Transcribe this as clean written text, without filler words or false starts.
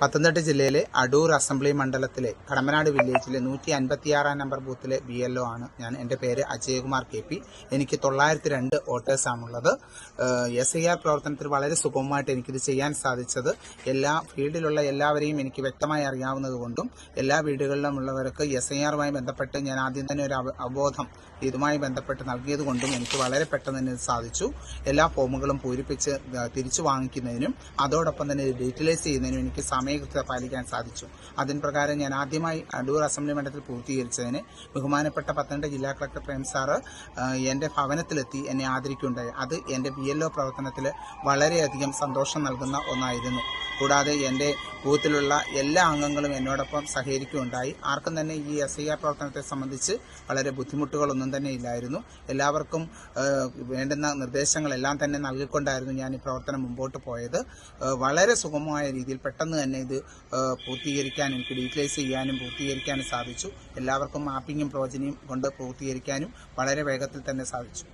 പത്തനംതിട്ട ജില്ലയിലെ അടൂർ അസംബ്ലി മണ്ഡലത്തിലെ കടമ്പനാട് വില്ലേജിലെ 156 നമ്പർ ബൂത്തിലെ BLO ആണ് ഞാൻ. എൻ്റെ പേര് അജയകുമാർ KP. എനിക്ക് 902 വോട്ടേഴ്സാണുള്ളത്. SIR പ്രവർത്തനത്തിൽ വളരെ സുഗമമായിട്ട് എനിക്കിത് ചെയ്യാൻ സാധിച്ചത് എല്ലാ ഫീൽഡിലുള്ള എല്ലാവരെയും എനിക്ക് വ്യക്തമായി അറിയാവുന്നതുകൊണ്ടും എല്ലാ വീടുകളിലുമുള്ളവർക്ക് SIRമായി ബന്ധപ്പെട്ട് ഞാൻ ആദ്യം തന്നെ ഒരു അവബോധം ഇതുമായി ബന്ധപ്പെട്ട് നൽകിയത് കൊണ്ടും എനിക്ക് വളരെ പെട്ടെന്ന് തന്നെ ഇത് സാധിച്ചു. എല്ലാ ഫോമുകളും പൂരിപ്പിച്ച് തിരിച്ചു വാങ്ങിക്കുന്നതിനും അതോടൊപ്പം തന്നെ ഡീറ്റലൈസ് ചെയ്യുന്നതിനും എനിക്ക് സമയകൃത്യത പാലിക്കാൻ സാധിച്ചു. അതിന് പ്രകാരം ഞാൻ ആദ്യമായി അടൂർ അസംബ്ലി മണ്ഡലത്തിൽ പൂർത്തീകരിച്ചതിന് ബഹുമാനപ്പെട്ട പത്തനംതിട്ട ജില്ലാ കളക്ടർ പ്രേം സാറ് എൻ്റെ ഭവനത്തിലെത്തി എന്നെ ആദരിക്കുകയുണ്ടായി. അത് എൻ്റെ BLO പ്രവർത്തനത്തിൽ വളരെയധികം സന്തോഷം നൽകുന്ന ഒന്നായിരുന്നു. കൂടാതെ എൻ്റെ ബൂത്തിലുള്ള എല്ലാ അംഗങ്ങളും എന്നോടൊപ്പം സഹകരിക്കുകയുണ്ടായി. ആർക്കും തന്നെ ഈ SIR പ്രവർത്തനത്തെ സംബന്ധിച്ച് വളരെ ബുദ്ധിമുട്ടുകളൊന്നും തന്നെ ഇല്ലായിരുന്നു. എല്ലാവർക്കും വേണ്ടുന്ന നിർദ്ദേശങ്ങളെല്ലാം തന്നെ നൽകിക്കൊണ്ടായിരുന്നു ഞാൻ ഈ പ്രവർത്തനം മുമ്പോട്ട് പോയത്. വളരെ സുഗമമായ രീതിയിൽ പെട്ടെന്ന് തന്നെ ഇത് പൂർത്തീകരിക്കാൻ എനിക്ക് ഡീറ്റലൈസ് ചെയ്യാനും പൂർത്തീകരിക്കാനും സാധിച്ചു. എല്ലാവർക്കും മാപ്പിങ്ങും പ്രോജനിയും കൊണ്ട് പൂർത്തീകരിക്കാനും വളരെ വേഗത്തിൽ തന്നെ സാധിച്ചു.